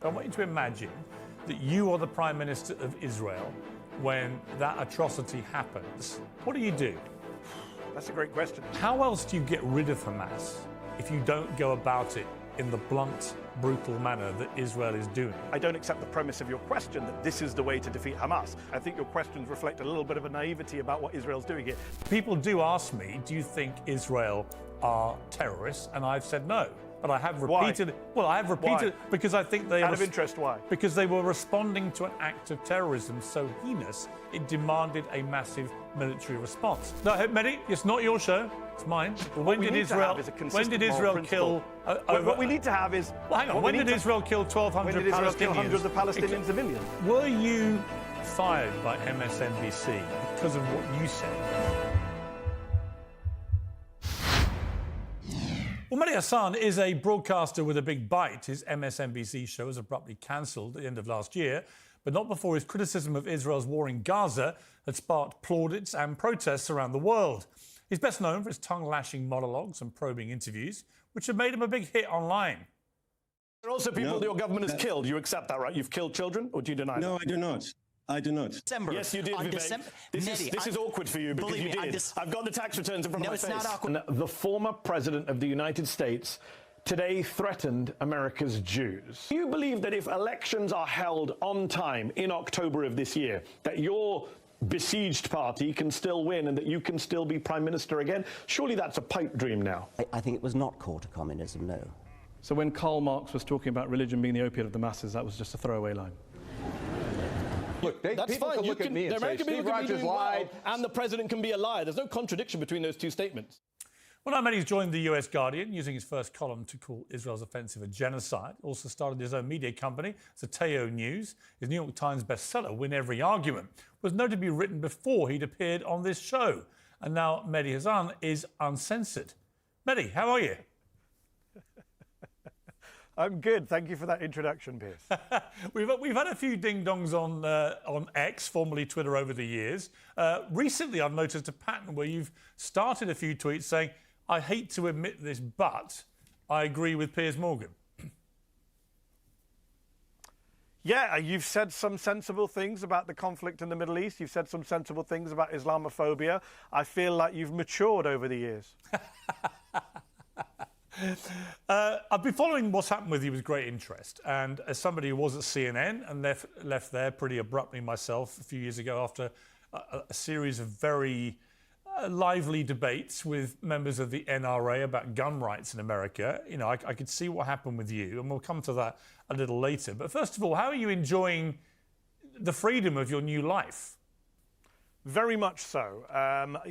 I want you to imagine that you are the Prime Minister of Israel when that atrocity happens. What do? That's a great question. How else do you get rid of Hamas if you don't go about it in the blunt, brutal manner that Israel is doing? I don't accept the premise of your question that this is the way to defeat Hamas. I think your questions reflect a little bit of a naivety about what Israel's doing here. People do ask me, do you think Israel are terrorists? And I've said no. But I have repeated. Why? Well, I have repeated Why? because I think they out of interest. Why? Because they were responding to an act of terrorism so heinous it demanded a massive military response. No, Mehdi, it's not your show; it's mine. When did Israel kill? What we need to have is. Well, hang on. When did Israel kill 1,200 When did Israel Palestinians? kill hundreds of Palestinian civilians? Were you fired by MSNBC because of what you said? Well, Mehdi Hassan is a broadcaster with a big bite. His MSNBC show was abruptly cancelled at the end of last year, but not before his criticism of Israel's war in Gaza had sparked plaudits and protests around the world. He's best known for his tongue-lashing monologues and probing interviews, which have made him a big hit online. There are also people that your government has killed. You accept that, right? You've killed children, or do you deny that? No, I do not. I do not. December. Yes, you did, Vivek. This is awkward for you because you did. I've got the tax returns in front of my face. No, it's not awkward. The former president of the United States today threatened America's Jews. Do you believe that if elections are held on time in October of this year, that your besieged party can still win and that you can still be prime minister again? Surely that's a pipe dream now. I think it was not core to communism, no. So when Karl Marx was talking about religion being the opiate of the masses, that was just a throwaway line. Look, that's people fine. can look at me and say, Steve Rogers lied. And the president can be a liar. There's no contradiction between those two statements. Well, now Mehdi's joined the US Guardian, using his first column to call Israel's offensive a genocide. Also started his own media company, Zateo News. His New York Times bestseller, Win Every Argument, was notably written before he'd appeared on this show. And now Mehdi Hassan is uncensored. Mehdi, how are you? I'm good. Thank you for that introduction, Piers. We've had a few ding-dongs on X, formerly Twitter, over the years. Recently, I've noticed a pattern where you've started a few tweets saying, I hate to admit this, but I agree with Piers Morgan. Yeah, you've said some sensible things about the conflict in the Middle East. You've said some sensible things about Islamophobia. I feel like you've matured over the years. I've been following what's happened with you with great interest. And as somebody who was at CNN and left there pretty abruptly myself a few years ago after a series of very lively debates with members of the NRA about gun rights in America, you know, I could see what happened with you, and we'll come to that a little later. But first of all, how are you enjoying the freedom of your new life? Very much so.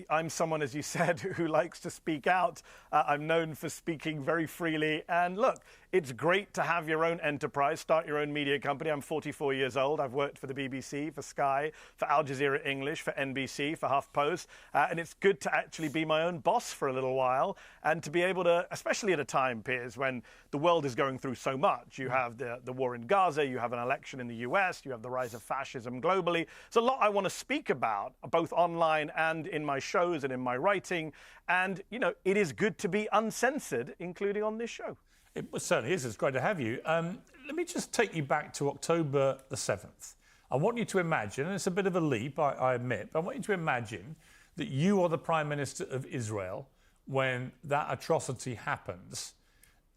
I'm someone, as you said, who likes to speak out. I'm known for speaking very freely. And look, it's great to have your own enterprise, start your own media company. I'm 44 years old. I've worked for the BBC, for Sky, for Al Jazeera English, for NBC, for HuffPost. And it's good to actually be my own boss for a little while and to be able to, especially at a time, Piers, when the world is going through so much. You have the war in Gaza, you have an election in the US, you have the rise of fascism globally. There's a lot I want to speak about, both online and in my shows and in my writing. And, you know, it is good to be uncensored, including on this show. It certainly is. It's great to have you. Let me just take you back to October the 7th. I want you to imagine, and it's a bit of a leap, I admit, but I want you to imagine that you are the Prime Minister of Israel when that atrocity happens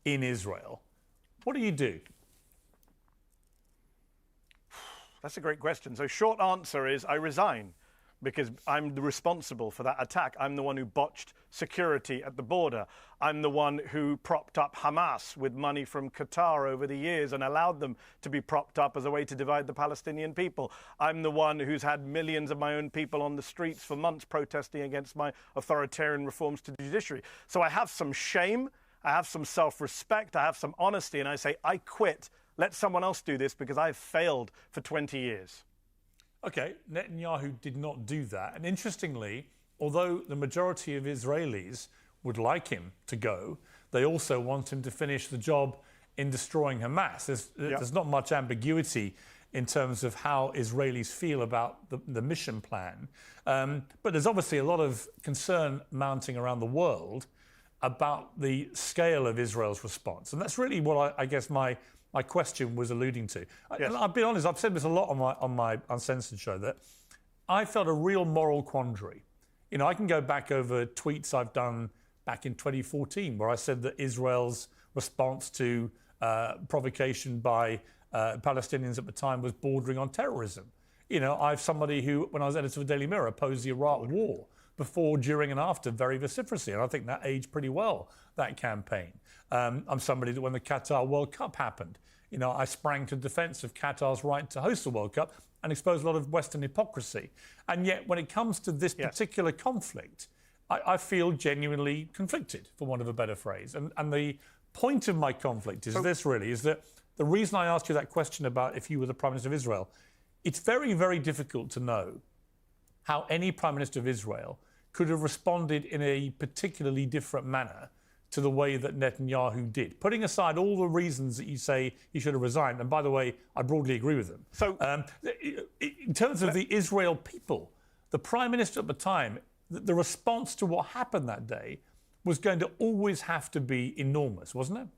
in Israel. What do? That's a great question. So short answer is I resign, because I'm responsible for that attack. I'm the one who botched security at the border. I'm the one who propped up Hamas with money from Qatar over the years and allowed them to be propped up as a way to divide the Palestinian people. I'm the one who's had millions of my own people on the streets for months protesting against my authoritarian reforms to the judiciary. So I have some shame, I have some self-respect, I have some honesty, and I say, I quit. Let someone else do this because I've failed for 20 years. OK, Netanyahu did not do that. And interestingly, although the majority of Israelis would like him to go, they also want him to finish the job in destroying Hamas. There's not much ambiguity in terms of how Israelis feel about the mission plan. But there's obviously a lot of concern mounting around the world about the scale of Israel's response. And that's really what I guess my my question was alluding to. Yes. I'll be honest, I've said this a lot on my Uncensored show, that I felt a real moral quandary. You know, I can go back over tweets I've done back in 2014 where I said that Israel's response to provocation by Palestinians at the time was bordering on terrorism. You know, I'm somebody who, when I was editor of the Daily Mirror, opposed the Iraq War before, during and after very vociferously. And I think that aged pretty well, that campaign. I'm somebody that when the Qatar World Cup happened, you know, I sprang to defense of Qatar's right to host the World Cup and exposed a lot of Western hypocrisy. And yet, when it comes to this particular conflict, I feel genuinely conflicted, for want of a better phrase. And the point of my conflict is this, really, is that the reason I asked you that question about if you were the Prime Minister of Israel, it's very, very difficult to know how any Prime Minister of Israel could have responded in a particularly different manner to the way that Netanyahu did. Putting aside all the reasons that you say he should have resigned, and by the way, I broadly agree with them. So, in terms of the Israel people, the Prime Minister at the time, the response to what happened that day was going to always have to be enormous, wasn't it?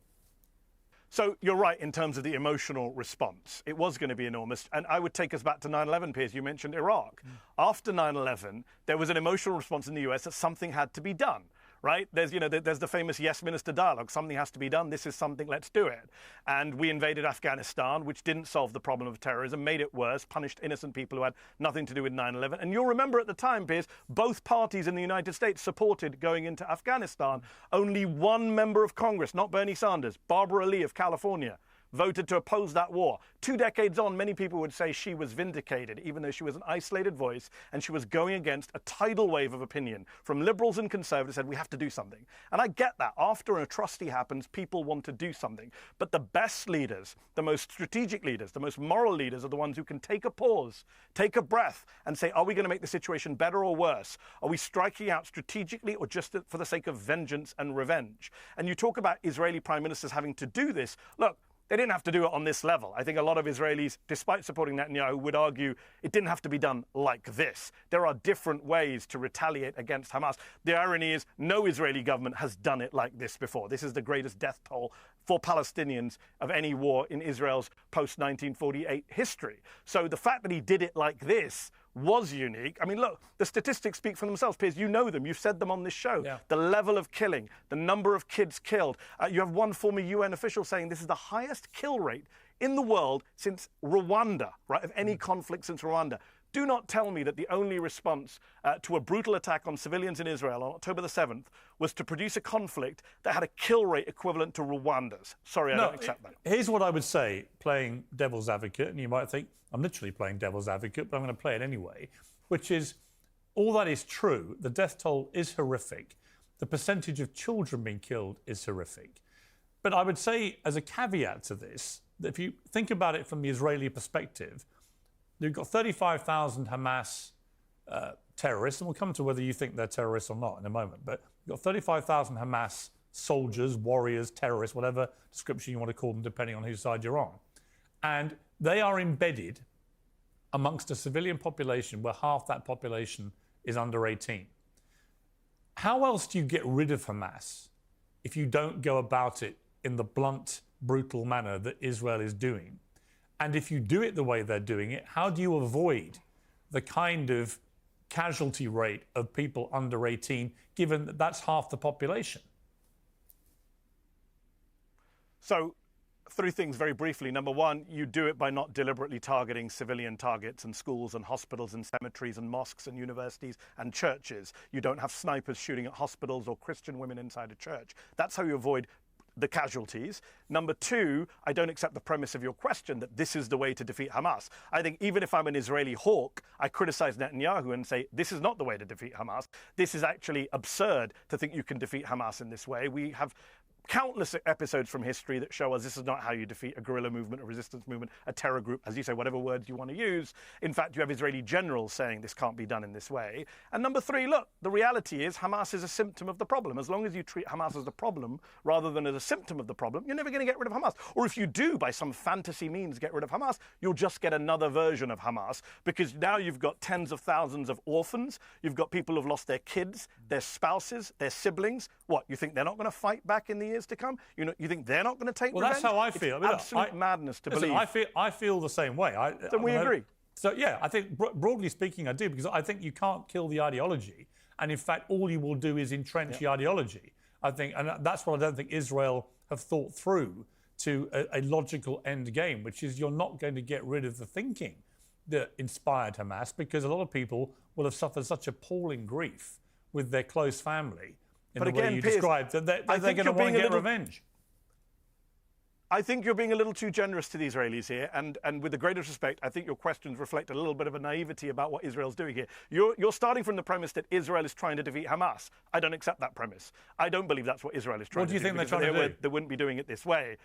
So you're right in terms of the emotional response. It was going to be enormous. And I would take us back to 9/11, Piers. You mentioned Iraq. After 9/11, there was an emotional response in the US that something had to be done. Right? There's the famous Yes Minister dialogue. Something has to be done. This is something. Let's do it. And we invaded Afghanistan, which didn't solve the problem of terrorism, made it worse, punished innocent people who had nothing to do with 9/11. And you'll remember at the time, Piers, both parties in the United States supported going into Afghanistan. Only one member of Congress, not Bernie Sanders, Barbara Lee of California, voted to oppose that war. 2 decades on, many people would say she was vindicated, even though she was an isolated voice and she was going against a tidal wave of opinion from liberals and conservatives who said, we have to do something. And I get that. After an atrocity happens, people want to do something. But the best leaders, the most strategic leaders, the most moral leaders are the ones who can take a pause, take a breath and say, are we going to make the situation better or worse? Are we striking out strategically or just for the sake of vengeance and revenge? And you talk about Israeli prime ministers having to do this. Look, they didn't have to do it on this level. I think a lot of Israelis, despite supporting Netanyahu, would argue it didn't have to be done like this. There are different ways to retaliate against Hamas. The irony is no Israeli government has done it like this before. This is the greatest death toll for Palestinians of any war in Israel's post-1948 history. So the fact that he did it like this was unique. I mean, look, the statistics speak for themselves, Piers. You know them. You've said them on this show. Yeah. The level of killing, the number of kids killed. You have one former UN official saying this is the highest kill rate in the world since Rwanda, right, of any conflict since Rwanda. Do not tell me that the only response to a brutal attack on civilians in Israel on October the 7th was to produce a conflict that had a kill rate equivalent to Rwanda's. Sorry, I don't accept that. Here's what I would say, playing devil's advocate, and you might think, I'm literally playing devil's advocate, but I'm going to play it anyway, which is, all that is true. The death toll is horrific. The percentage of children being killed is horrific. But I would say, as a caveat to this, that if you think about it from the Israeli perspective, you've got 35,000 Hamas terrorists, and we'll come to whether you think they're terrorists or not in a moment, but you've got 35,000 Hamas soldiers, warriors, terrorists, whatever description you want to call them, depending on whose side you're on. And they are embedded amongst a civilian population where half that population is under 18. How else do you get rid of Hamas if you don't go about it in the blunt, brutal manner that Israel is doing? And if you do it the way they're doing it, how do you avoid the kind of casualty rate of people under 18, given that that's half the population? So, 3 things very briefly. Number one, you do it by not deliberately targeting civilian targets and schools and hospitals and cemeteries and mosques and universities and churches. You don't have snipers shooting at hospitals or Christian women inside a church. That's how you avoid the casualties. Number 2, I don't accept the premise of your question that this is the way to defeat Hamas. I think even if I'm an Israeli hawk, I criticize Netanyahu and say, this is not the way to defeat Hamas. This is actually absurd to think you can defeat Hamas in this way. We have countless episodes from history that show us this is not how you defeat a guerrilla movement, a resistance movement, a terror group, as you say, whatever words you want to use. In fact, you have Israeli generals saying this can't be done in this way. And number 3, look, the reality is Hamas is a symptom of the problem. As long as you treat Hamas as a problem rather than as a symptom of the problem, you're never going to get rid of Hamas. Or if you do, by some fantasy means, get rid of Hamas, you'll just get another version of Hamas, because now you've got tens of thousands of orphans. You've got people who've lost their kids, their spouses, their siblings. What, you think they're not going to fight back in the years to come? You think they're not going to take Well, revenge? that's how I feel. It's absolute madness to believe. I feel the same way. Then we agree. So, yeah, I think, broadly speaking, I do, because I think you can't kill the ideology. And, in fact, all you will do is entrench the ideology. I think, and that's what I don't think Israel have thought through to a logical end game, which is you're not going to get rid of the thinking that inspired Hamas, because a lot of people will have suffered such appalling grief with their close family in the way you described, that they're going to want to get revenge. I think you're being a little too generous to the Israelis here, and with the greatest respect, I think your questions reflect a little bit of a naivety about what Israel's doing here. You're starting from the premise that Israel is trying to defeat Hamas. I don't accept that premise. I don't believe that's what Israel is trying to do. What do you think they're trying to do? They wouldn't be doing it this way.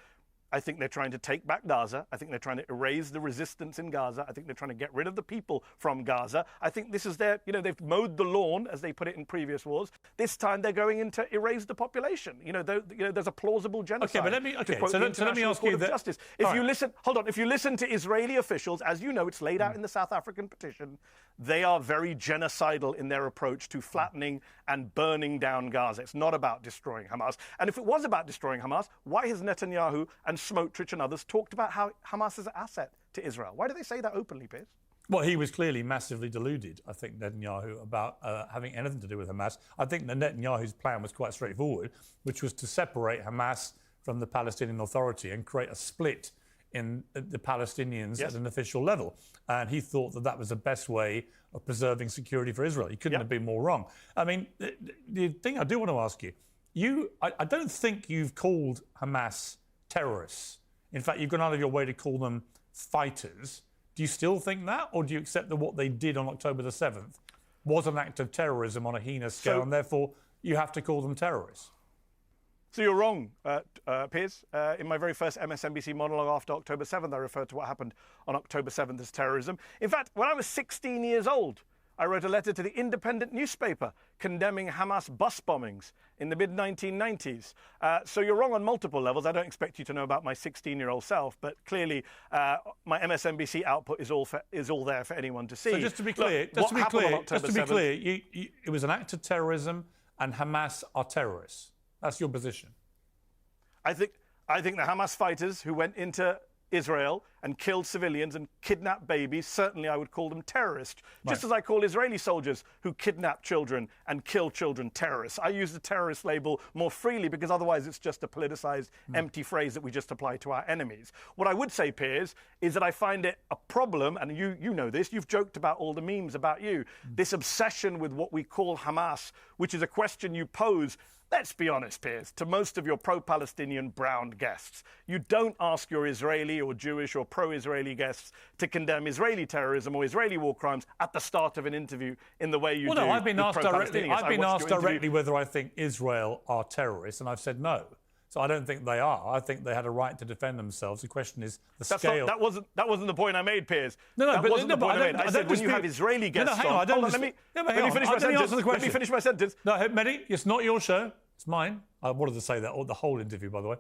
I think they're trying to take back Gaza. I think they're trying to erase the resistance in Gaza. I think they're trying to get rid of the people from Gaza. I think this is their, they've mowed the lawn, as they put it in previous wars. This time they're going in to erase the population. There's a plausible genocide. Okay, but let me ask you that. If you listen to Israeli officials, as you know, it's laid out in the South African petition, they are very genocidal in their approach to flattening and burning down Gaza. It's not about destroying Hamas. And if it was about destroying Hamas, why has Netanyahu and Smotrich and others talked about how Hamas is an asset to Israel? Why do they say that openly, Piers? Well, he was clearly massively deluded, I think, Netanyahu, about having anything to do with Hamas. I think that Netanyahu's plan was quite straightforward, which was to separate Hamas from the Palestinian Authority and create a split in the Palestinians at an official level. And he thought that that was the best way of preserving security for Israel. He couldn't have been more wrong. I mean, the thing I do want to ask you, I don't think you've called Hamas terrorists. In fact, you've gone out of your way to call them fighters. Do you still think that, or do you accept that what they did on October the 7th was an act of terrorism on a heinous scale, and therefore you have to call them terrorists? So you're wrong, Piers. In my very first MSNBC monologue after October 7th, I referred to what happened on October 7th as terrorism. In fact, when I was 16 years old, I wrote a letter to the Independent newspaper condemning Hamas bus bombings in the mid-1990s. So you're wrong on multiple levels. I don't expect you to know about my 16-year-old self, but clearly my MSNBC output is all there for anyone to see. So just to be clear, it was an act of terrorism, and Hamas are terrorists. That's your position. I think the Hamas fighters who went into Israel and killed civilians and kidnapped babies, certainly I would call them terrorists, just as I call Israeli soldiers who kidnap children and kill children terrorists. I use the terrorist label more freely because otherwise it's just a politicized, empty phrase that we just apply to our enemies. What I would say, Piers, is that I find it a problem, and you know this, you've joked about all the memes about you, this obsession with what we call Hamas, which is a question you pose. Let's be honest, Piers, to most of your pro-Palestinian brown guests. You don't ask your Israeli or Jewish or pro-Israeli guests to condemn Israeli terrorism or Israeli war crimes at the start of an interview in the way you do. Well, no, I've been asked directly whether I think Israel are terrorists, and I've said no. So I don't think they are. I think they had a right to defend themselves. The question is the scale. That wasn't the point I made, Piers. That wasn't the point I made. I said when you have Israeli guests on. Let me finish my sentence. No, Mehdi, it's not your show. It's mine. I wanted to say that, the whole interview, by the way.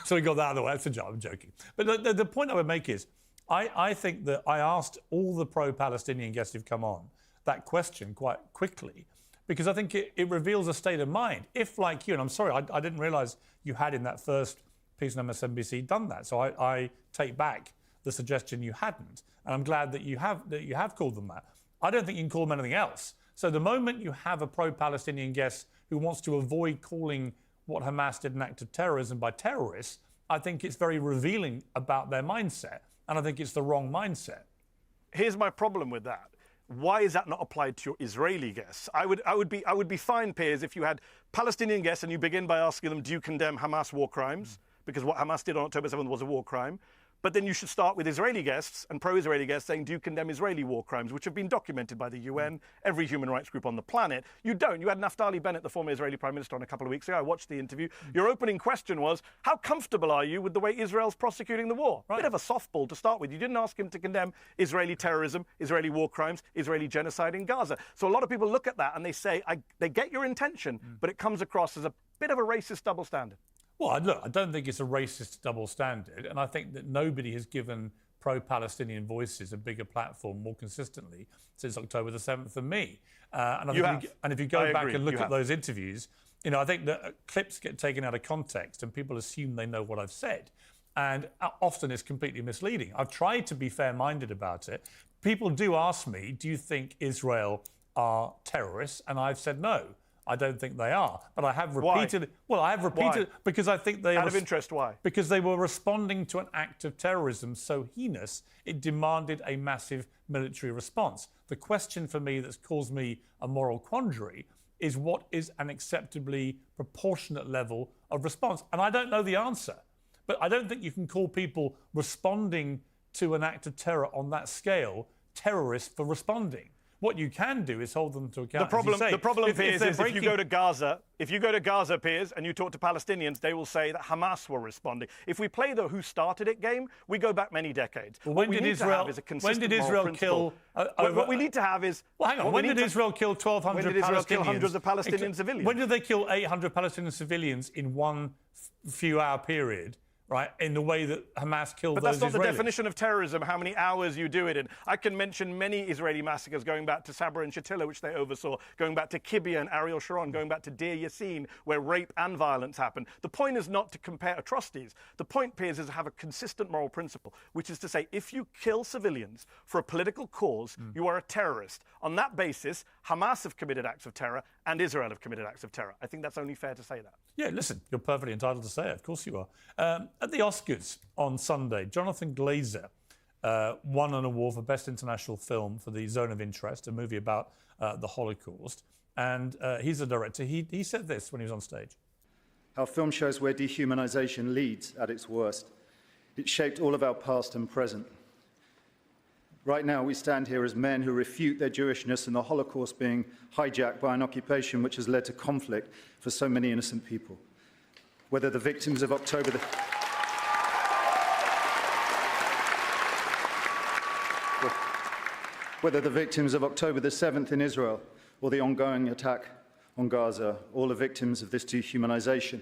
So we got that out of the way. That's a joke. I'm joking. But the point I would make is, I think that I asked all the pro-Palestinian guests who've come on that question quite quickly, because I think it reveals a state of mind. If, like you, and I'm sorry, I didn't realise you had in that first piece on MSNBC done that. So I take back the suggestion you hadn't, and I'm glad that you have called them that. I don't think you can call them anything else. So the moment you have a pro-Palestinian guest who wants to avoid calling what Hamas did an act of terrorism by terrorists, I think it's very revealing about their mindset, and I think it's the wrong mindset. Here's my problem with that. Why is that not applied to your Israeli guests? I would be fine, Piers, if you had Palestinian guests and you begin by asking them, do you condemn Hamas war crimes? Because what Hamas did on October 7th was a war crime. But then you should start with Israeli guests and pro-Israeli guests saying, do you condemn Israeli war crimes, which have been documented by the UN, every human rights group on the planet? You don't. You had Naftali Bennett, the former Israeli Prime Minister, on a couple of weeks ago. I watched the interview. Your opening question was, how comfortable are you with the way Israel's prosecuting the war? Right. Bit of a softball to start with. You didn't ask him to condemn Israeli terrorism, Israeli war crimes, Israeli genocide in Gaza. So a lot of people look at that and they say, they get your intention, but it comes across as a bit of a racist double standard. Well, look, I don't think it's a racist double standard, and I think that nobody has given pro-Palestinian voices a bigger platform more consistently since October the 7th than me. And if you go back and look at those interviews, You know, I think that clips get taken out of context and people assume they know what I've said. And often it's completely misleading. I've tried to be fair-minded about it. People do ask me, do you think Israel are terrorists? And I've said no. I don't think they are, but I have repeated. Why? Well, I have repeated because I think they. Out of interest, why? Because they were responding to an act of terrorism so heinous it demanded a massive military response. The question for me that's caused me a moral quandary is what is an acceptably proportionate level of response, and I don't know the answer. But I don't think you can call people responding to an act of terror on that scale terrorists for responding. What you can do is hold them to account. The problem, Piers, is if you go to Gaza, Piers, and you talk to Palestinians, they will say that Hamas were responding. If we play the who started it game, we go back many decades. Well, when did Israel kill? What we need to have is. Well, hang on. When did Israel kill 1,200 When did Israel kill Palestinians? hundreds of Palestinian civilians? When did they kill 800 Palestinian civilians in one few-hour period? Right, in the way that Hamas killed those Israelis. But that's not the definition of terrorism, how many hours you do it in. I can mention many Israeli massacres going back to Sabra and Shatila, which they oversaw, going back to Kibbutz and Ariel Sharon, going back to Deir Yassin, where rape and violence happened. The point is not to compare atrocities. The point, Piers, is to have a consistent moral principle, which is to say, if you kill civilians for a political cause, you are a terrorist. On that basis, Hamas have committed acts of terror and Israel have committed acts of terror. I think that's only fair to say that. Yeah, listen, you're perfectly entitled to say it. Of course you are. At the Oscars on Sunday, Jonathan Glazer won an award for Best International Film for The Zone of Interest, a movie about the Holocaust. And he's a director. He said this when he was on stage. Our film shows where dehumanization leads at its worst. It shaped all of our past and present. Right now, we stand here as men who refute their Jewishness and the Holocaust being hijacked by an occupation which has led to conflict for so many innocent people. Whether the victims of October the 7th in Israel or the ongoing attack on Gaza, all are victims of this dehumanization.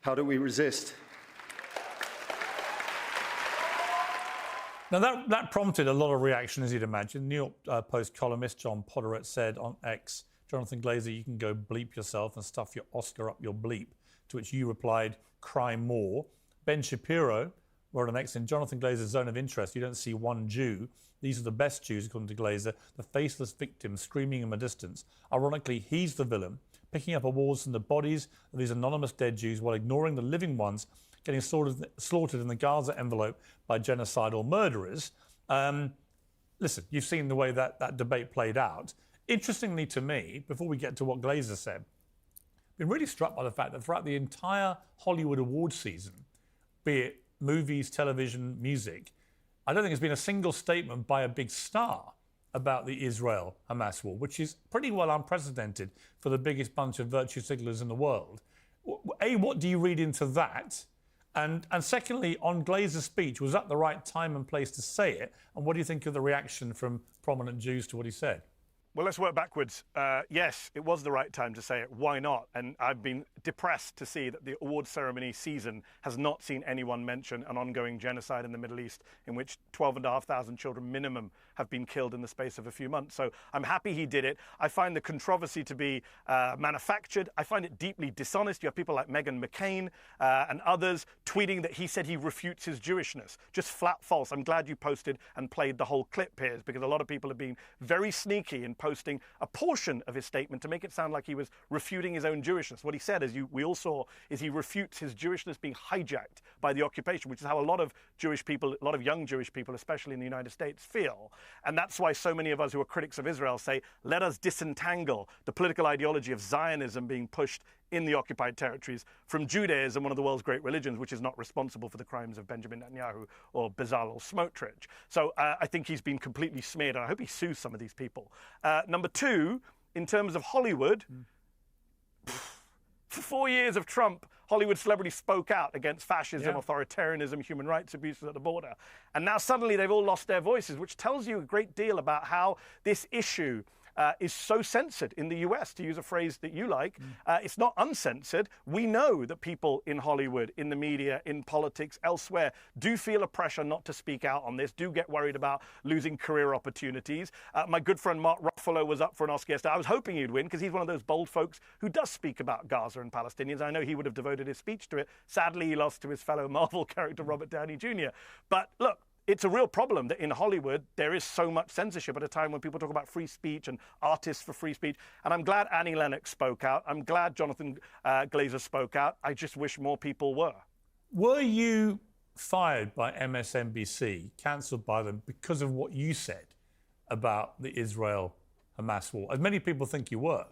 How do we resist? Now, that prompted a lot of reaction, as you'd imagine. New York Post columnist John Podhoretz said on X, Jonathan Glazer, you can go bleep yourself and stuff your Oscar up your bleep, to which you replied, cry more. Ben Shapiro wrote on X, in Jonathan Glazer's Zone of Interest, you don't see one Jew. These are the best Jews, according to Glazer, the faceless victims screaming in the distance. Ironically, he's the villain, picking up awards from the bodies of these anonymous dead Jews while ignoring the living ones getting slaughtered in the Gaza envelope by genocidal murderers. Listen, you've seen the way that debate played out. Interestingly to me, before we get to what Glazer said, I've been really struck by the fact that throughout the entire Hollywood award season, be it movies, television, music, I don't think there's been a single statement by a big star about the Israel-Hamas war, which is pretty well unprecedented for the biggest bunch of virtue signalers in the world. A, what do you read into that? And secondly, on Glazer's speech, was that the right time and place to say it? And what do you think of the reaction from prominent Jews to what he said? Well, let's work backwards. Yes, it was the right time to say it. Why not? And I've been depressed to see that the award ceremony season has not seen anyone mention an ongoing genocide in the Middle East in which 12,500 children minimum have been killed in the space of a few months. So I'm happy he did it. I find the controversy to be manufactured. I find it deeply dishonest. You have people like Meghan McCain and others tweeting that he said he refutes his Jewishness. Just flat false. I'm glad you posted and played the whole clip, Piers, because a lot of people have been very sneaky in posting a portion of his statement to make it sound like he was refuting his own Jewishness. What he said, as we all saw, is he refutes his Jewishness being hijacked by the occupation, which is how a lot of Jewish people, a lot of young Jewish people, especially in the United States, feel. And that's why so many of us who are critics of Israel say, let us disentangle the political ideology of Zionism being pushed in the occupied territories from Judaism, one of the world's great religions, which is not responsible for the crimes of Benjamin Netanyahu or Bezalel Smotrich. So I think he's been completely smeared, and I hope he sues some of these people. Number two, in terms of Hollywood, for 4 years of Trump, Hollywood celebrities spoke out against fascism, authoritarianism, human rights abuses at the border. And now suddenly they've all lost their voices, which tells you a great deal about how this issue is so censored in the US, to use a phrase that you like. It's not uncensored. We know that people in Hollywood, in the media, in politics, elsewhere, do feel a pressure not to speak out on this, do get worried about losing career opportunities. My good friend Mark Ruffalo was up for an Oscar yesterday. I was hoping he'd win because he's one of those bold folks who does speak about Gaza and Palestinians. I know he would have devoted his speech to it. Sadly, he lost to his fellow Marvel character, Robert Downey Jr. But look, it's a real problem that in Hollywood there is so much censorship at a time when people talk about free speech and artists for free speech. And I'm glad Annie Lennox spoke out. I'm glad Jonathan Glazer spoke out. I just wish more people were. Were you fired by MSNBC, cancelled by them, because of what you said about the Israel-Hamas war, as many people think you were?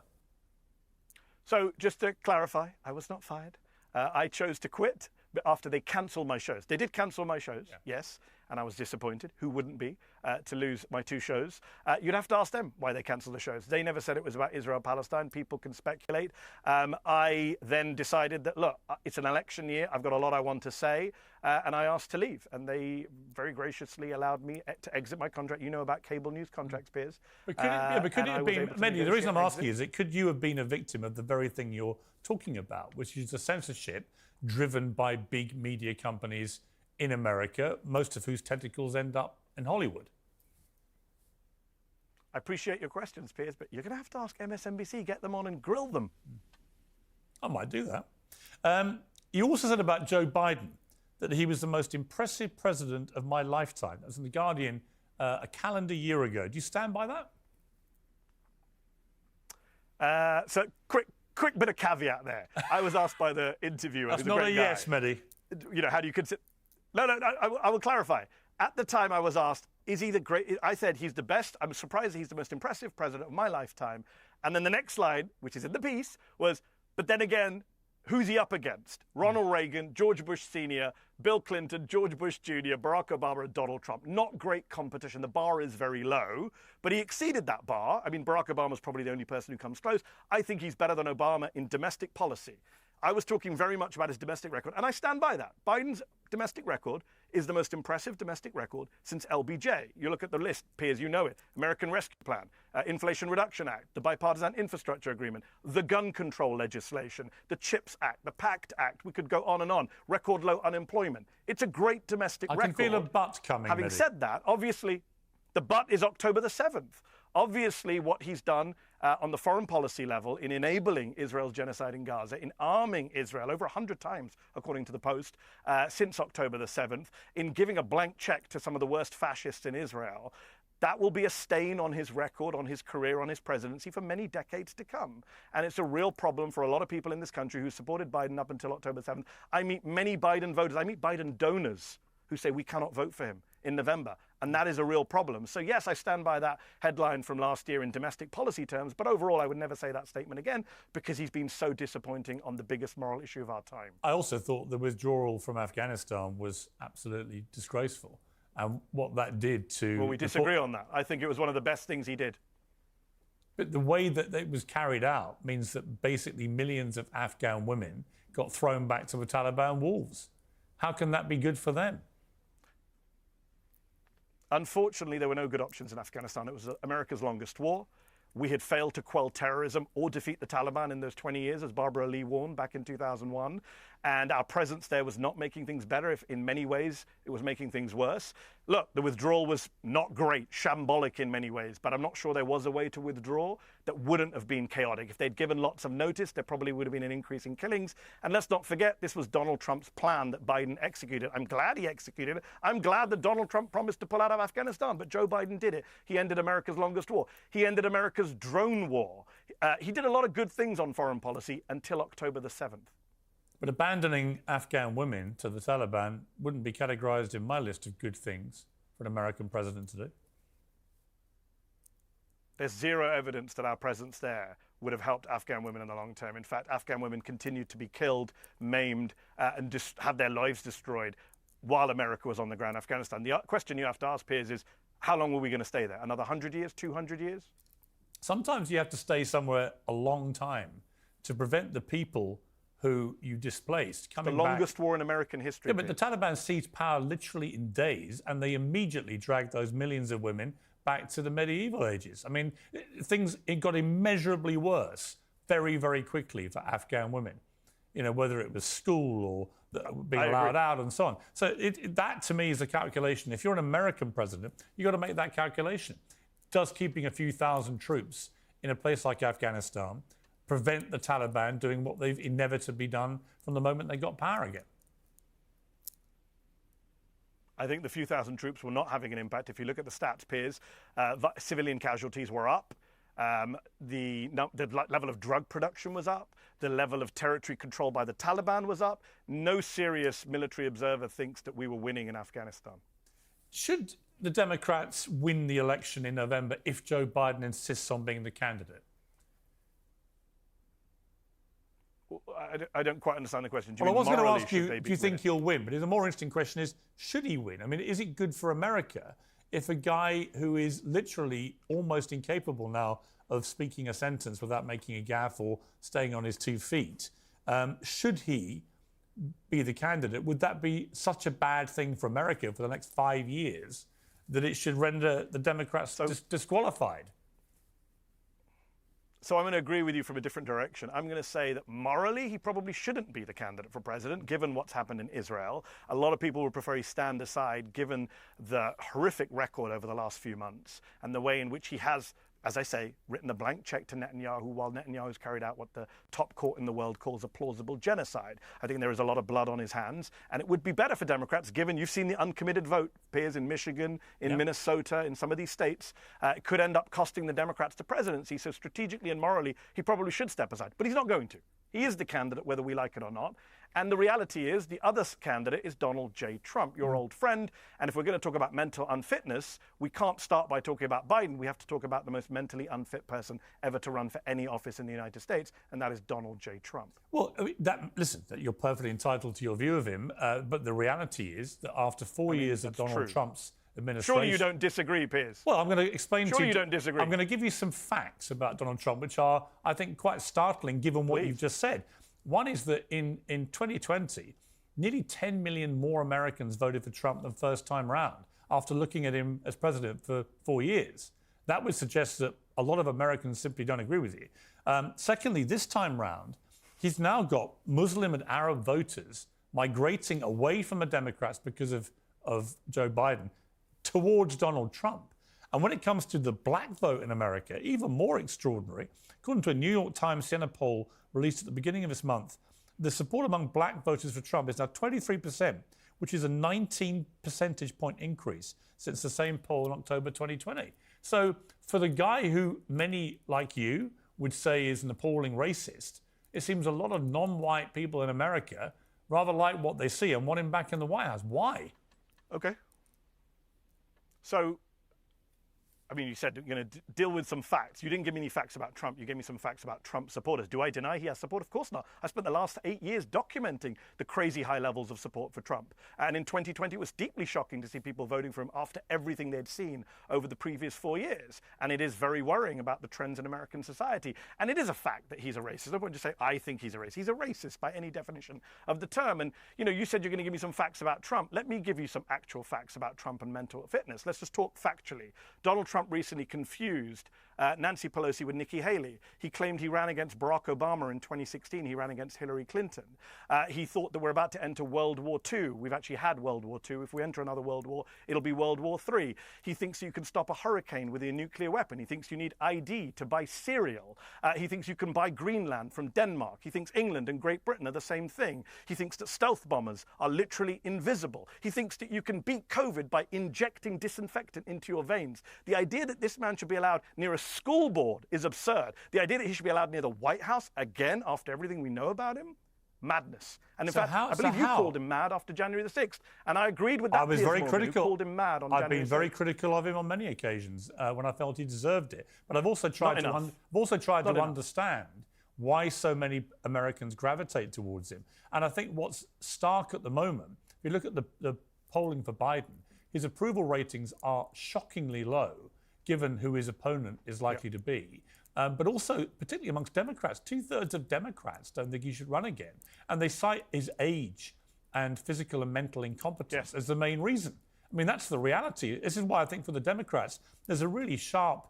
So just to clarify, I was not fired. I chose to quit after they cancelled my shows. They did cancel my shows, yes, and I was disappointed. Who wouldn't be to lose my 2 shows? You'd have to ask them why they cancelled the shows. They never said it was about Israel-Palestine. People can speculate. I then decided that, look, it's an election year. I've got a lot I want to say, and I asked to leave. And they very graciously allowed me to exit my contract. You know about cable news contracts, Piers. But could it have been, Mehdi, the reason I'm asking is that could you have been a victim of the very thing you're talking about, which is the censorship driven by big media companies in America, most of whose tentacles end up in Hollywood? I appreciate your questions, Piers, but you're going to have to ask MSNBC, get them on and grill them. I might do that. You also said about Joe Biden that he was the most impressive president of my lifetime. That was in The Guardian a calendar year ago. Do you stand by that? So quick bit of caveat there. I was asked by the interviewer. That's not a yes, Mehdi. You know, how do you consider? No, I will clarify. At the time I was asked, is he the great? I said he's the best. I'm surprised he's the most impressive president of my lifetime. And then the next slide, which is in the piece, was, but then again, who's he up against? Ronald Reagan, George Bush Sr., Bill Clinton, George Bush Jr., Barack Obama, and Donald Trump. Not great competition. The bar is very low, but he exceeded that bar. I mean, Barack Obama's probably the only person who comes close. I think he's better than Obama in domestic policy. I was talking very much about his domestic record, and I stand by that. Biden's domestic record is the most impressive domestic record since LBJ. You look at the list, Piers, you know it. American Rescue Plan, Inflation Reduction Act, the Bipartisan Infrastructure Agreement, the gun control legislation, the CHIPS Act, the PACT Act. We could go on and on. Record low unemployment. It's a great domestic record. I can feel a but coming, Having said that, obviously, the but is October the 7th. Obviously, what he's done on the foreign policy level in enabling Israel's genocide in Gaza, in arming Israel over 100 times, according to the Post, since October the 7th, in giving a blank check to some of the worst fascists in Israel, that will be a stain on his record, on his career, on his presidency for many decades to come. And it's a real problem for a lot of people in this country who supported Biden up until October 7th. I meet many Biden voters. I meet Biden donors who say we cannot vote for him in November. And that is a real problem. So yes, I stand by that headline from last year in domestic policy terms, but overall I would never say that statement again because he's been so disappointing on the biggest moral issue of our time. I also thought the withdrawal from Afghanistan was absolutely disgraceful. And what that did to... Well, we disagree on that. I think it was one of the best things he did. But the way that it was carried out means that basically millions of Afghan women got thrown back to the Taliban wolves. How can that be good for them? Unfortunately, there were no good options in Afghanistan. It was America's longest war. We had failed to quell terrorism or defeat the Taliban in those 20 years, as Barbara Lee warned back in 2001. And our presence there was not making things better. If in many ways, it was making things worse. Look, the withdrawal was not great, shambolic in many ways, but I'm not sure there was a way to withdraw that wouldn't have been chaotic. If they'd given lots of notice, there probably would have been an increase in killings. And let's not forget, this was Donald Trump's plan that Biden executed. I'm glad he executed it. I'm glad that Donald Trump promised to pull out of Afghanistan, but Joe Biden did it. He ended America's longest war. He ended America's drone war. He did a lot of good things on foreign policy until October the 7th. But abandoning Afghan women to the Taliban wouldn't be categorized in my list of good things for an American president to do. There's zero evidence that our presence there would have helped Afghan women in the long term. In fact, Afghan women continued to be killed, maimed, and have their lives destroyed while America was on the ground in Afghanistan. The question you have to ask, Piers, is how long were we going to stay there? Another 100 years, 200 years? Sometimes you have to stay somewhere a long time to prevent the people who you displaced coming back. The longest war in American history. Yeah, but the Taliban seized power literally in days, and they immediately dragged those millions of women back to the medieval ages. I mean, it got immeasurably worse very, very quickly for Afghan women. You know, whether it was school or being allowed out and so on. So that, to me, is a calculation. If you're an American president, you've got to make that calculation. Does keeping a few thousand troops in a place like Afghanistan prevent the Taliban doing what they've inevitably done from the moment they got power again? I think the few thousand troops were not having an impact. If you look at the stats, Piers, civilian casualties were up. The level of drug production was up. The level of territory controlled by the Taliban was up. No serious military observer thinks that we were winning in Afghanistan. Should the Democrats win the election in November if Joe Biden insists on being the candidate? I don't quite understand the question. Well, I was going to ask you, do you think he'll win? But the more interesting question is, should he win? I mean, is it good for America if a guy who is literally almost incapable now of speaking a sentence without making a gaffe or staying on his 2 feet, should he be the candidate? Would that be such a bad thing for America for the next 5 years that it should render the Democrats disqualified? So I'm going to agree with you from a different direction. I'm going to say that morally, he probably shouldn't be the candidate for president, given what's happened in Israel. A lot of people would prefer he stand aside, given the horrific record over the last few months and the way in which he has, as I say, written a blank check to Netanyahu while Netanyahu's carried out what the top court in the world calls a plausible genocide. I think there is a lot of blood on his hands, and it would be better for Democrats, given you've seen the uncommitted vote, Piers, in Michigan, in Minnesota, in some of these states. It could end up costing the Democrats the presidency, so strategically and morally, he probably should step aside. But he's not going to. He is the candidate, whether we like it or not. And the reality is the other candidate is Donald J. Trump, your old friend. And if we're going to talk about mental unfitness, we can't start by talking about Biden. We have to talk about the most mentally unfit person ever to run for any office in the United States, and that is Donald J. Trump. Well, I mean, listen, you're perfectly entitled to your view of him, but the reality is that after 4 years of Donald Trump's administration... Surely you don't disagree, Piers. Well, I'm going to explain to you... Surely you don't disagree. I'm going to give you some facts about Donald Trump, which are, I think, quite startling given what you've just said. One is that in 2020, nearly 10 million more Americans voted for Trump than first time round after looking at him as president for 4 years. That would suggest that a lot of Americans simply don't agree with you. Secondly, this time round, he's now got Muslim and Arab voters migrating away from the Democrats because of Joe Biden towards Donald Trump. And when it comes to the black vote in America, even more extraordinary, according to a New York Times Siena poll released at the beginning of this month, the support among black voters for Trump is now 23%, which is a 19 percentage point increase since the same poll in October 2020. So for the guy who many like you would say is an appalling racist, it seems a lot of non-white people in America rather like what they see and want him back in the White House. Why? Okay. So, I mean, you said you're going to deal with some facts. You didn't give me any facts about Trump. You gave me some facts about Trump supporters. Do I deny he has support? Of course not. I spent the last 8 years documenting the crazy high levels of support for Trump. And in 2020, it was deeply shocking to see people voting for him after everything they'd seen over the previous 4 years. And it is very worrying about the trends in American society. And it is a fact that he's a racist. I don't want to say, I think he's a racist. He's a racist by any definition of the term. And, you know, you said you're going to give me some facts about Trump. Let me give you some actual facts about Trump and mental fitness. Let's just talk factually. Donald Trump recently confused Nancy Pelosi with Nikki Haley. He claimed he ran against Barack Obama in 2016. He ran against Hillary Clinton. He thought that we're about to enter World War II. We've actually had World War II. If we enter another World War, it'll be World War III. He thinks you can stop a hurricane with a nuclear weapon. He thinks you need ID to buy cereal. He thinks you can buy Greenland from Denmark. He thinks England and Great Britain are the same thing. He thinks that stealth bombers are literally invisible. He thinks that you can beat COVID by injecting disinfectant into your veins. The idea that this man should be allowed near a school board is absurd. The idea that he should be allowed near the White House, again, after everything we know about him, madness. And in fact, I believe you called him mad after January the 6th. And I agreed with that. I was very critical. Called him mad on January I've been very critical of him on many occasions when I felt he deserved it. But I've also tried to understand why so many Americans gravitate towards him. And I think what's stark at the moment, if you look at the polling for Biden, his approval ratings are shockingly low, given who his opponent is likely to be. But also, particularly amongst Democrats, 2/3 of Democrats don't think he should run again. And they cite his age and physical and mental incompetence as the main reason. I mean, that's the reality. This is why I think for the Democrats, there's a really sharp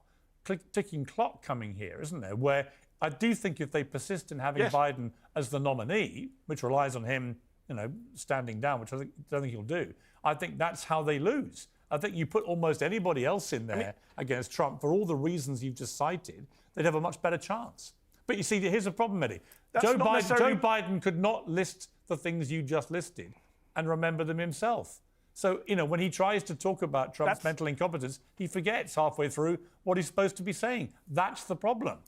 ticking clock coming here, isn't there? Where I do think if they persist in having Biden as the nominee, which relies on him, standing down, which I don't think he'll do, I think that's how they lose. I think you put almost anybody else in there against Trump for all the reasons you've just cited, they'd have a much better chance. But you see, here's the problem, Mehdi. Joe Biden could not list the things you just listed and remember them himself. So, when he tries to talk about Trump's mental incompetence, he forgets halfway through what he's supposed to be saying. That's the problem.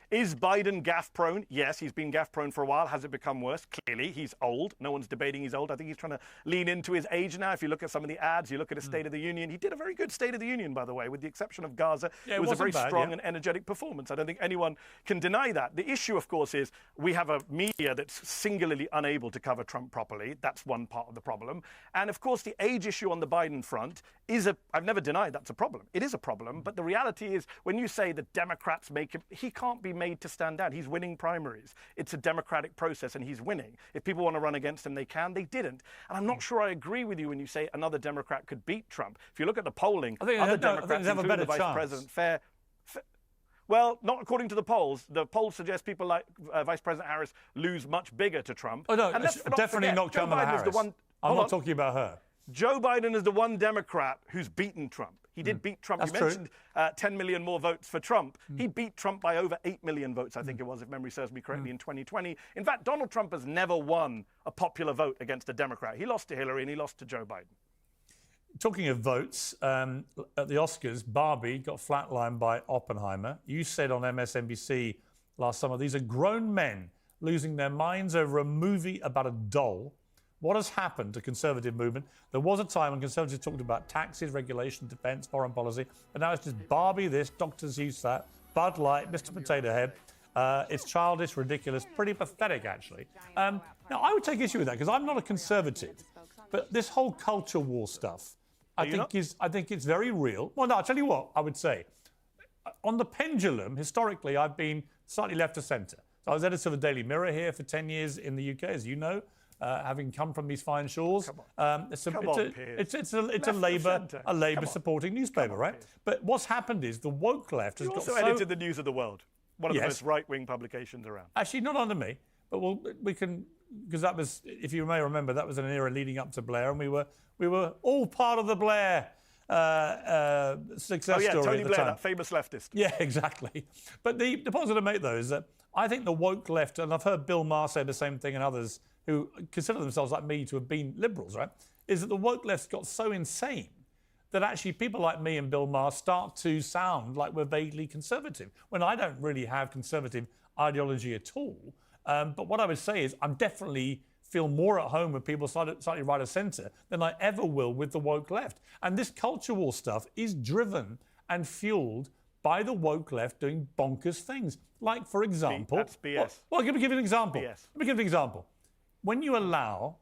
Is Biden gaffe-prone? Yes, he's been gaffe-prone for a while. Has it become worse? Clearly, he's old. No one's debating he's old. I think he's trying to lean into his age now. If you look at some of the ads, you look at his State of the Union. He did a very good State of the Union, by the way, with the exception of Gaza. It was a very strong and energetic performance. I don't think anyone can deny that. The issue, of course, is we have a media that's singularly unable to cover Trump properly. That's one part of the problem. And, of course, the age issue on the Biden front is I've never denied that's a problem. It is a problem. But the reality is when you say the Democrats make him, he can't be made to stand down. He's winning primaries. It's a democratic process and he's winning. If people want to run against him, they can. They didn't. And I'm not sure I agree with you when you say another Democrat could beat Trump. If you look at the polling, other Democrats, including the Vice President, well, not according to the polls. The polls suggest people like Vice President Harris lose much bigger to Trump. Oh, no, definitely not Kamala Harris. I'm not talking about her. Joe Biden is the one Democrat who's beaten Trump. He did beat Trump. That's you mentioned 10 million more votes for Trump. He beat Trump by over 8 million votes, I think it was, if memory serves me correctly, in 2020. In fact, Donald Trump has never won a popular vote against a Democrat. He lost to Hillary and he lost to Joe Biden. Talking of votes, at the Oscars, Barbie got flatlined by Oppenheimer. You said on MSNBC last summer, these are grown men losing their minds over a movie about a doll. What has happened to conservative movement? There was a time when conservatives talked about taxes, regulation, defense, foreign policy, but now it's just Barbie this, Dr. Seuss that, Bud Light, Mr. Potato Head. It's childish, ridiculous, pretty pathetic, actually. Now, I would take issue with that because I'm not a conservative, but this whole culture war stuff, I think it's very real. Well, no, I'll tell you what I would say. On the pendulum, historically, I've been slightly left to centre. So I was editor of the Daily Mirror here for 10 years in the UK, as you know. Having come from these fine shores, it's a Labour supporting newspaper, right? But what's happened is the woke left has got also edited the News of the World, one of the most right-wing publications around. Actually, not under me, but we can, because that was, if you may remember, that was an era leading up to Blair, and we were all part of the Blair success story Tony at the Blair, time. That famous leftist. Yeah, exactly. But the point I was going to make, though, is that I think the woke left, and I've heard Bill Maher say the same thing and others who consider themselves like me to have been liberals, right, is that the woke left's got so insane that actually people like me and Bill Maher start to sound like we're vaguely conservative, when I don't really have conservative ideology at all. But what I would say is I'm definitely feel more at home with people slightly right of centre than I ever will with the woke left. And this culture war stuff is driven and fueled by the woke left doing bonkers things. Like, for example... That's BS. Well, let me give you an example. BS. Let me give you an example. When you allow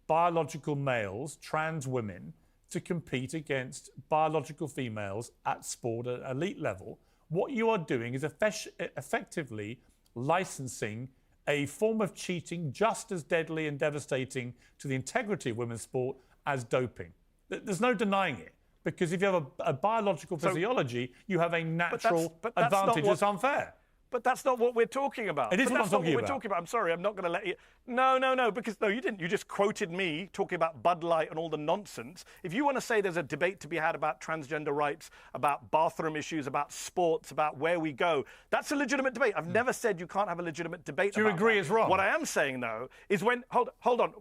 biological males, trans women, to compete against biological females at sport at elite level, what you are doing is effectively licensing a form of cheating just as deadly and devastating to the integrity of women's sport as doping. There's no denying it, because if you have a biological physiology, you have a natural advantage that's unfair. But that's not what we're talking about. It is what I'm talking about. I'm sorry, I'm not going to let you... No, because you didn't. You just quoted me talking about Bud Light and all the nonsense. If you want to say there's a debate to be had about transgender rights, about bathroom issues, about sports, about where we go, that's a legitimate debate. I've never said you can't have a legitimate debate about that. Do you agree it's wrong? What I am saying, though, is when... Hold on.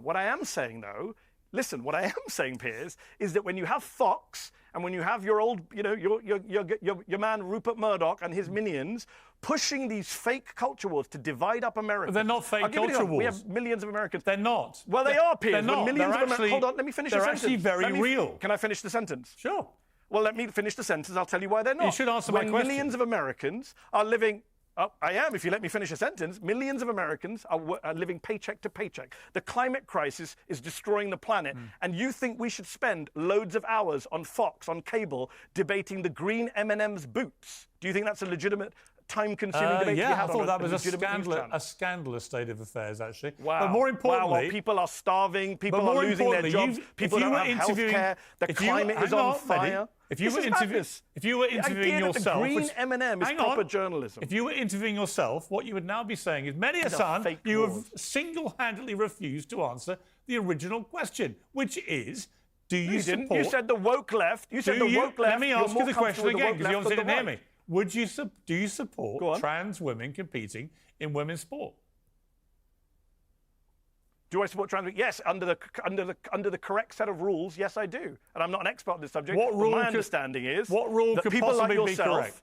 What I am saying, though... Listen, what I am saying, Piers, is that when you have Fox and when you have your old, your man Rupert Murdoch and his minions pushing these fake culture wars to divide up America. They're not fake culture wars. We have millions of Americans. They're not. Well, they are, Piers. They're not. Hold on, let me finish the sentence. They're actually very real. Can I finish the sentence? Sure. Well, let me finish the sentence. I'll tell you why they're not. You should answer my question. When millions of Americans are living... I am, if you let me finish a sentence. Millions of Americans are living paycheck to paycheck. The climate crisis is destroying the planet. And you think we should spend loads of hours on Fox, on cable, debating the green M&M's boots? Do you think that's a legitimate time-consuming debate to be Yeah, had I thought on that was a a scandalous state of affairs, actually. Wow. But more importantly, while people are starving, people are losing their jobs, people don't have health care, the climate is on fire. If you were interviewing yourself, the green M&M is proper journalism. If you were interviewing yourself, what you would now be saying is, Mehdi Hassan, you have single-handedly refused to answer the original question, which is, do you support... You said the woke left. You said the woke left. Let me ask you the question again, because you obviously didn't hear me. Do you support trans women competing in women's sport? Do I support trans? Yes, under the correct set of rules. Yes, I do. And I'm not an expert on this subject. What rule? My understanding is what rule could possibly be correct?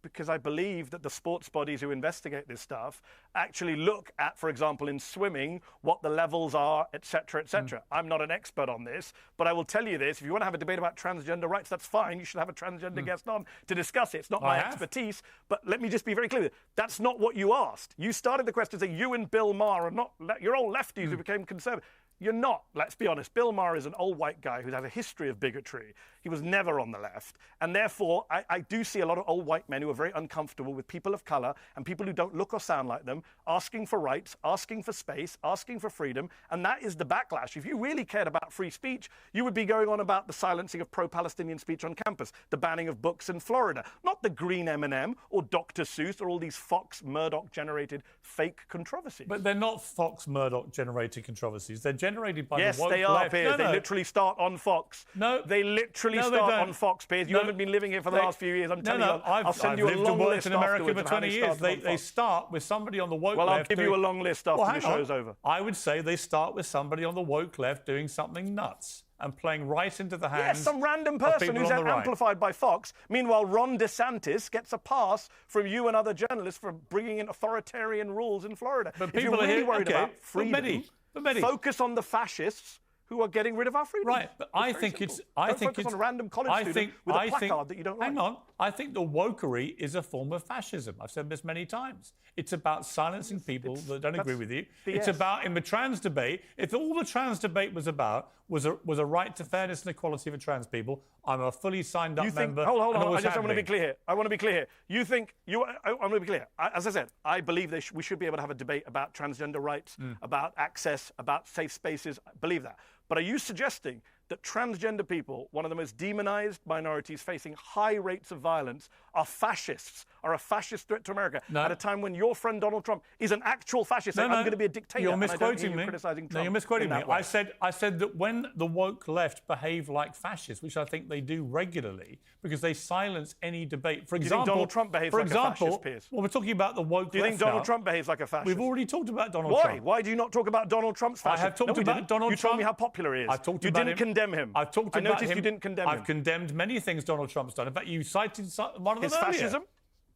Because I believe that the sports bodies who investigate this stuff actually look at, for example, in swimming, what the levels are, etc., etc. I'm not an expert on this, but I will tell you this: if you want to have a debate about transgender rights, that's fine. You should have a transgender guest on to discuss it. It's not my expertise, but let me just be very clear: that's not what you asked. You started the question saying you and Bill Maher are not. You're all lefties who became conservative. You're not. Let's be honest. Bill Maher is an old white guy who has a history of bigotry. He was never on the left. And therefore, I do see a lot of old white men who are very uncomfortable with people of color and people who don't look or sound like them, asking for rights, asking for space, asking for freedom. And that is the backlash. If you really cared about free speech, you would be going on about the silencing of pro-Palestinian speech on campus, the banning of books in Florida, not the green M&M or Dr. Seuss or all these Fox Murdoch-generated fake controversies. But they're not Fox Murdoch-generated controversies. They're generated by yes, the woke they are, left. Piers. They literally start on Fox. No. They literally start on Fox, Piers. You haven't been living here for the last few years. I'm telling you, I'll send you a long list in America for 20 years. They They start with somebody on the woke left. Well, I'll give you a long list after the show's over. I would say they start with somebody on the woke left doing something nuts and playing right into the hands. Yes, some random person who's amplified by Fox. Meanwhile, Ron DeSantis gets a pass from you and other journalists for bringing in authoritarian rules in Florida. But if you're really worried about freedom, Mehdi, focus on the fascists who are getting rid of our freedom. Right, but I think it's... Don't focus on a random college student with a placard that you don't like. Hang on. I think the wokery is a form of fascism. I've said this many times. It's about silencing people that don't agree with you. BS. It's about, in the trans debate, if all the trans debate was about was a right to fairness and equality for trans people, I'm a fully signed up member. Hold on. I want to be clear here. I want to be clear here. You think I want to be clear. As I said, I believe we should be able to have a debate about transgender rights, about access, about safe spaces. I believe that. But are you suggesting that transgender people, one of the most demonized minorities facing high rates of violence, are fascists, are a fascist threat to America at a time when your friend Donald Trump is an actual fascist saying, I'm going to be a dictator? You're misquoting me. No, you're misquoting me. I said that when the woke left behave like fascists, which I think they do regularly, because they silence any debate. For example, you think Donald Trump behaves like a fascist, Piers? Well, we're talking about the woke left. Do you think Donald Trump behaves like a fascist? We've already talked about Donald Trump. Why? Why do you not talk about Donald Trump's fascism? I have talked about Donald Trump. You told me how popular he is. I've talked you about didn't condemn him. I've talked I about noticed him. you didn't condemn him. I've condemned many things Donald Trump's done. In fact, you cited one of them earlier. His fascism?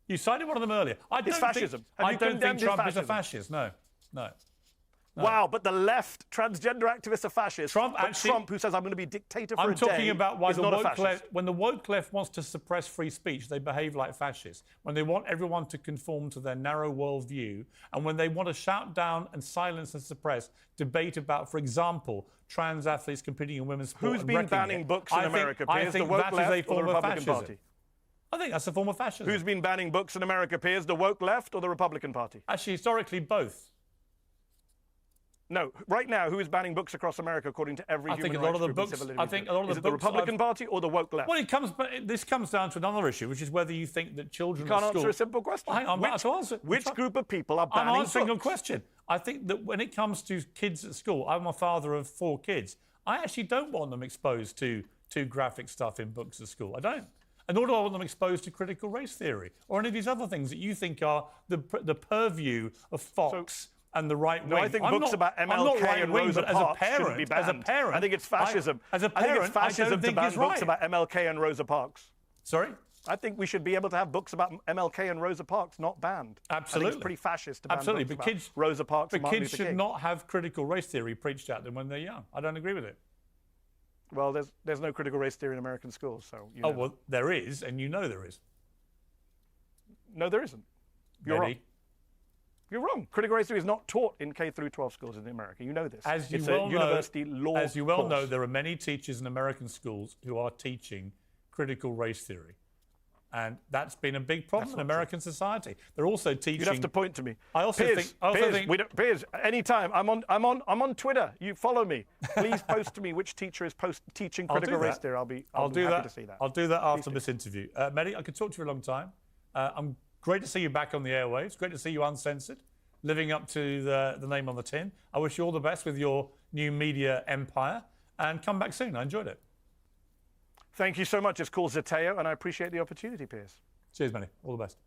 You cited one of them earlier. His fascism. I don't think Trump is a fascist. No. Wow, but the left, transgender activists are fascists. Trump, who says, I'm going to be dictator for a day, I'm talking about why the woke left, when the woke left wants to suppress free speech, they behave like fascists. When they want everyone to conform to their narrow worldview, and when they want to shout down and silence and suppress debate about, for example, trans athletes competing in women's sport. Who's been banning books in America? I think that is a form of Republican fascism. Party? I think that's a form of fascism. Who's been banning books in America, Piers? The woke left or the Republican Party? Actually, historically, both. No, right now, who is banning books across America according to every human rights group and civil liberties group? Is it the Republican Party or the woke left? Well, this comes down to another issue, which is whether you think that children You can't answer a simple question. Hang on, I'm about to answer. Which group of people are banning I'm answering books? your question. I think that when it comes to kids at school, I'm a father of 4 kids. I actually don't want them exposed to graphic stuff in books at school. I don't. And nor do I want them exposed to critical race theory or any of these other things that you think are the purview of Fox and the right wing. No, I think books about MLK and Rosa Parks shouldn't be banned. As a parent, I think it's fascism. I think it's fascism to ban books about MLK and Rosa Parks. Sorry? I think we should be able to have books about MLK and Rosa Parks not banned. Absolutely. I think it's pretty fascist to ban books but about kids, Rosa Parks but and Martin kids Luther should King. not have critical race theory preached at them when they're young. I don't agree with it. Well, there's no critical race theory in American schools, so you know. Oh, well, there is, and you know there is. No, there isn't. You're wrong. You're wrong. Critical race theory is not taught in K through 12 schools in America. You know this. It's a university law As you well course. know, there are many teachers in American schools who are teaching critical race theory. And that's been a big problem in American society. They're also teaching. You'd have to point to me. I also Piers, think. Piers, anytime. I'm on Twitter. You follow me. Please post to me which teacher is teaching critical race theory. I'll be happy to see that. I'll do that after this interview. Mehdi, I could talk to you for a long time. I'm great to see you back on the airwaves. Great to see you uncensored, living up to the name on the tin. I wish you all the best with your new media empire, and come back soon. I enjoyed it. Thank you so much. It's called Zateo, and I appreciate the opportunity, Piers. Cheers, Mehdi. All the best.